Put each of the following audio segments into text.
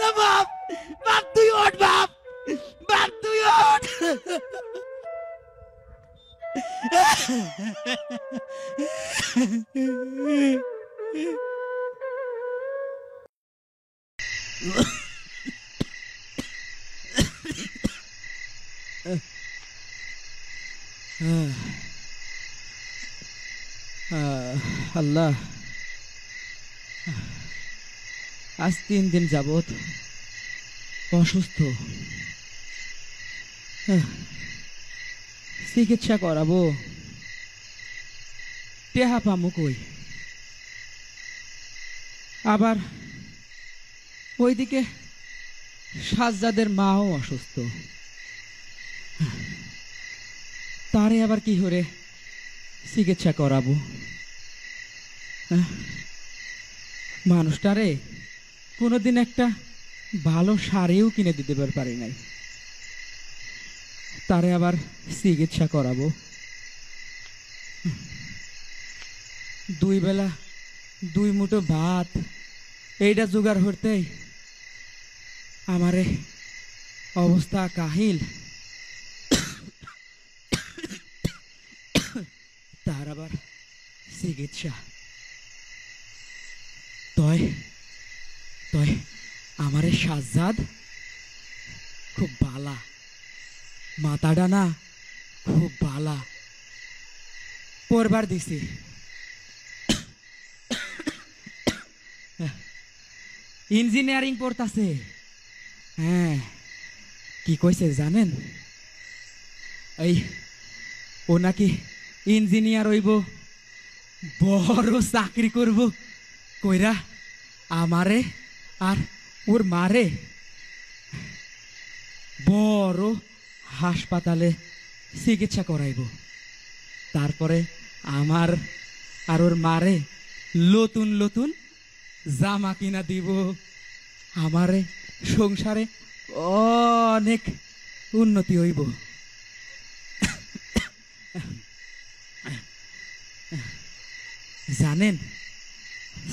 না বাপ, বাপ তুই ওঠ বাপ, বাপ তুই ওঠ। আল্লাহ, আজ 3 দিন যাবত অসুস্থ, চিকিৎসা করাবো, টেহা পামু কই? আবার ওইদিকে সাজ্জাদের মাও অসুস্থ, তারে আবার কি করে চিকিৎসা করাবো? মানুষটারে কোনোদিন একটা ভালো শাড়িও কিনে দিতে পারি নাই, তারে আবার চিকিৎসা করাবো। 2 বেলা 2 মুঠো ভাত এইটা জোগাড় করতেই আমারে অবস্থা কাহিল, তার আবার চিকিৎসা। তয় তয় আমারে সাজ্জাদ খুব বালা, মাথাটা না খুব বালা, পরবার দিছি। ইঞ্জিনিয়ারিং পড়তাছে। হ্যাঁ, কি কইছে জানেন? এই ও নাকি ইঞ্জিনিয়ার হইব, বড় চাকরি করব কইরা আমারে আর ওর মারে বড় হাসপাতালে চিকিৎসা করাইব, তারপরে আমার আর ওর মারে নতুন নতুন জামা কিনা দিব, আমারে সংসারে অনেক উন্নতি হইব। জানেন,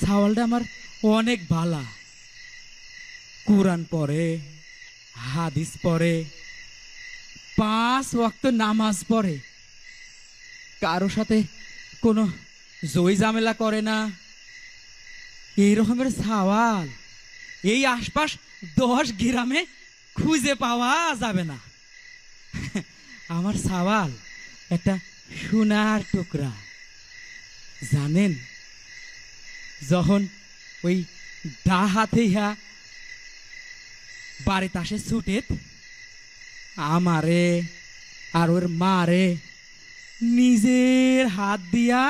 সাওয়ালটা আমার অনেক ভালা, কুরআন পড়ে, হাদিস পড়ে, 5 ওয়াক্ত নামাজ পড়ে, কারো সাথে কোনো জয় ঝামেলা করে না। এই রকমের সাওয়াল এই আশপাশ 10 গ্রামে খুঁজে পাওয়া যাবে না। আমার সাওয়াল একটা সোনার টুকরা। জানেন, যখন ওই ডাহাতে বাড়িতে আসে ছুটে, আমারে আর ওর মারে নিজের হাত দিয়া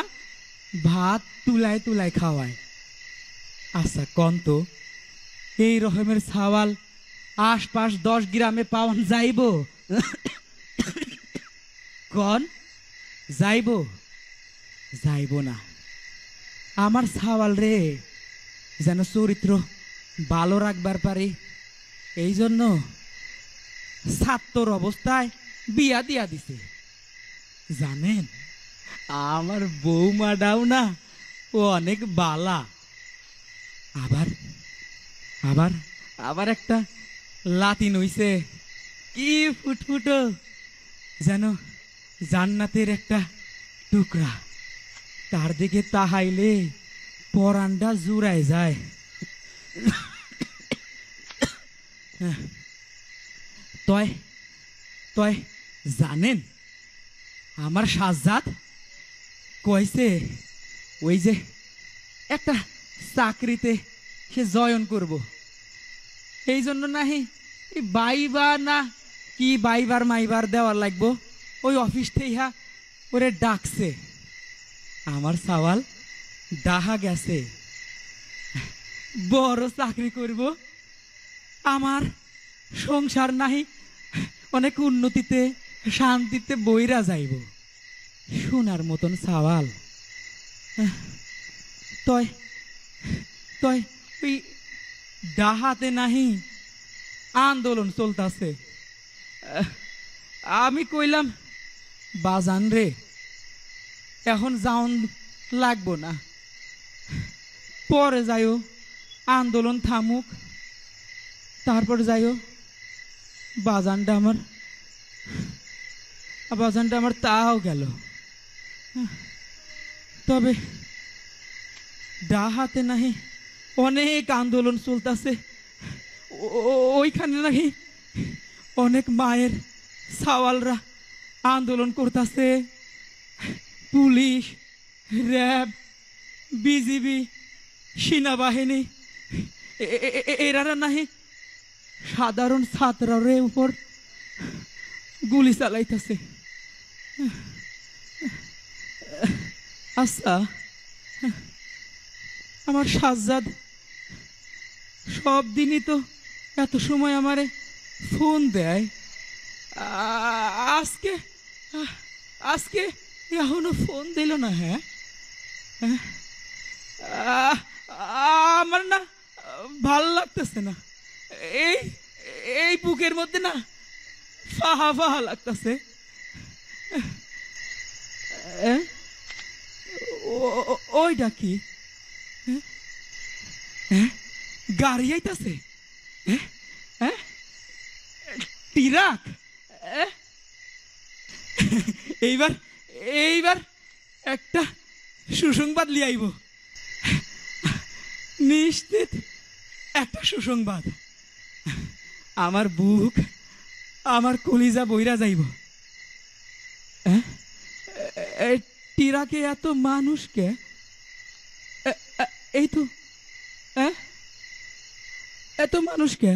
ভাত তুলায় তুলায় খাওয়ায়। আচ্ছা কন তো, এই রকমের সাওয়াল আশপাশ 10 গ্রামে পাওয়ান যাইব? কন যাইব? যাইব না। আমার সাওয়াল রে যেন চরিত্র ভালো রাখবার পারি, এই জন্য ছাত্র অবস্থায় বিয়া দিয়া দিছে। জানেন, আমার বৌমাটাও না ও অনেক বালা। আবার আবার আবার একটা লাতিন হইছে, কি ফুটফুটো, যেন জান্নাতের একটা টুকরা। তার দিকে তাহাইলে পরানটা জুড়ায় যায়। তয় তয় জানেন, আমার সাজ্জাদ কইছে ওই যে একটা চাকরিতে সে জয়েন করব, এই জন্য নাহি বাইবার না কি বাইবার মাইবার দেওয়ার লাগবো, ওই অফিস থেকে ওরে ডাকছে। আমার সাওয়াল ডাহা গেছে, বড় চাকরি করব, আমার সংসার নাহি অনেক উন্নতিতে শান্তিতে বইরা যাইব। সোনার মতন সাওয়াল। তয় তয় ওই ডাহাতে নাহি আন্দোলন চলতেছে। আমি কইলাম, বাজান রে, এখন যাওন লাগবো না, পরে যাইও, আন্দোলন থামুক। তারপর যাইও বাজানটা আমার তাও গেল। তবে ডা হাতে নাহি অনেক আন্দোলন চলতেছে, ওইখানে নাকি অনেক মায়ের সাওয়ালরা আন্দোলন করতেছে। পুলিশ, র্যাব, বিজিবি, সেনাবাহিনী এরা নাহি সাধারণ ছাত্রের উপর গুলি চালাইতেছে। আচ্ছা, আমার সাজ্জাদ সব দিনই তো এত সময় আমারে ফোন দেয়, আজকে আজকে এখনো ফোন দিল না। হ্যাঁ, আমার না ভাল লাগতেছে না, এই এই বুকের মধ্যে না ফাহা ফাহা লাগতেছে। ওইটা কি? গাড়ি আইতাছে, ট্রাক। এইবার এইবার একটা সুসংবাদ লিয়ে আইব, নিশ্চিত একটা সুসংবাদ। আমার বুক, আমার কলিজা বইরা যাইব। ট্রাকে এত মানুষকে, এই তো এত মানুষকে,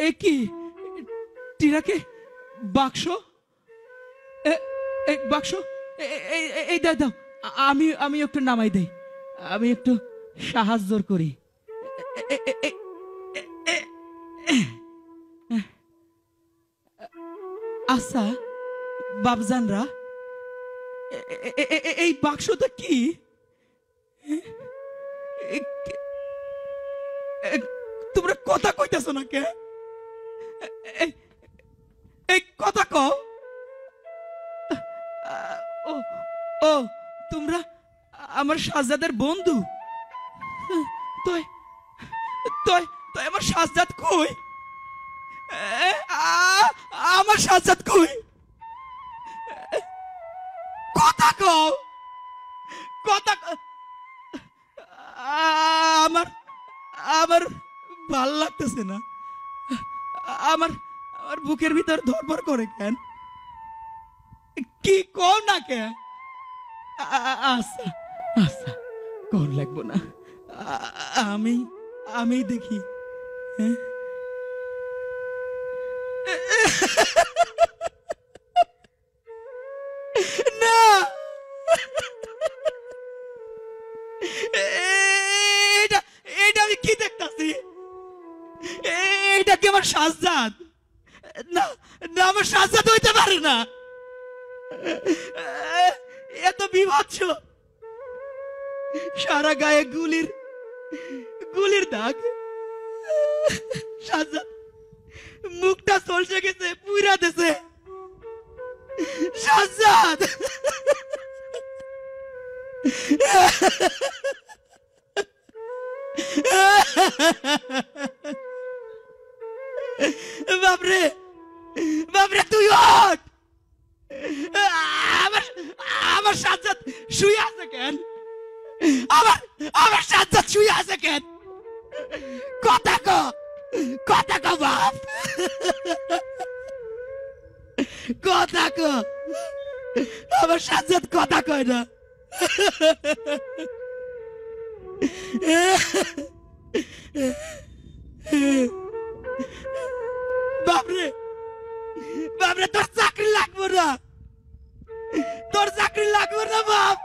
এ কি ট্রাকে বাক্স? বাক্স এই দাও দাও, আমি একটু নামাই দেই, আমি একটু সাহায্য করি। আচ্ছা বাবজানরা, এই বাক্সটা কি? তোমরা কথা কইতেছ না কে? এই কথা কও। ও তোমরা আমার সাজ্জাদের বন্ধু? তুই তুই তুই আমার সাজ্জাদ কই? আমার সাজ্জাদ কই? কথা কও, কথা। আমার আমার ভাল লাগতেছে না, আমার আমার বুকের ভিতর ধরপড় করে কেন? কি কও না কে? আচ্ছা আচ্ছা, কোন লাগবো না, আমি আমি দেখি। না, এটা এটা আমি কি দেখতাছি? এটা কি আমার সাজ্জাদ? না না, আমার সাজ্জাদ হইতে পারে না। এত বিভৎস, সারা গায়ে গুলির গুলির দাগ। সাজ্জাদ মুখটা চলছে গেছে, পুইরা দেছে। সাজ্জাদ বাপরে বাপরে, তুই ওঠ। আমার আমার সাজ্জাদ শুয়ে আছে কেন? আমার আমার সাজ্জাদ শুয়ে আছে কেন? কথা ক, কথা ক বাপ, কথা ক। আমার সাজ্জাদ কথা কয় না। বাপরে বাপরে, তোর চাকরি লাগবে না, তোর চাকরি লাগবে না বাপ।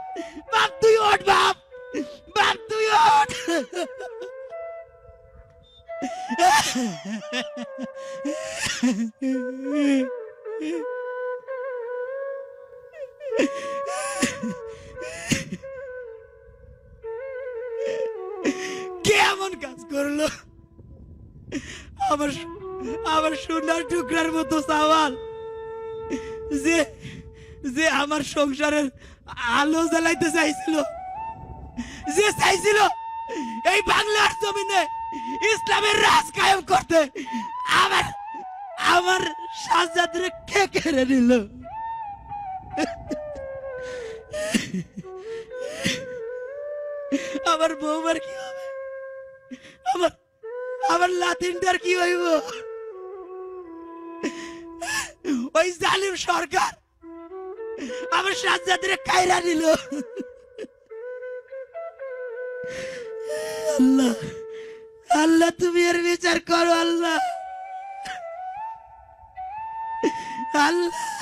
বাপ তুই ওঠ, বাপ বাপ তুই ওঠ। কেমন কাজ করলো আমার আমার সোনার টুকরার মতো সাওয়াল, যে যে আমার সংসারের আলো জ্বালাইতে চাইছিল, যে চাইছিল এই বাংলার জমিনে ইসলামের রাজ কায়েম করতে আমার আমার সাজ্জাদরে কে কেড়ে নিল? আমার বউমার কি হবে? আমার আমার লাতিনটার কি হইব? ওই জালিম সরকার আমার সাজ্জাদরে কাইরা নিল। আল্লাহ, আল্লাহ তুমি এর বিচার করো আল্লাহ, আল্লাহ।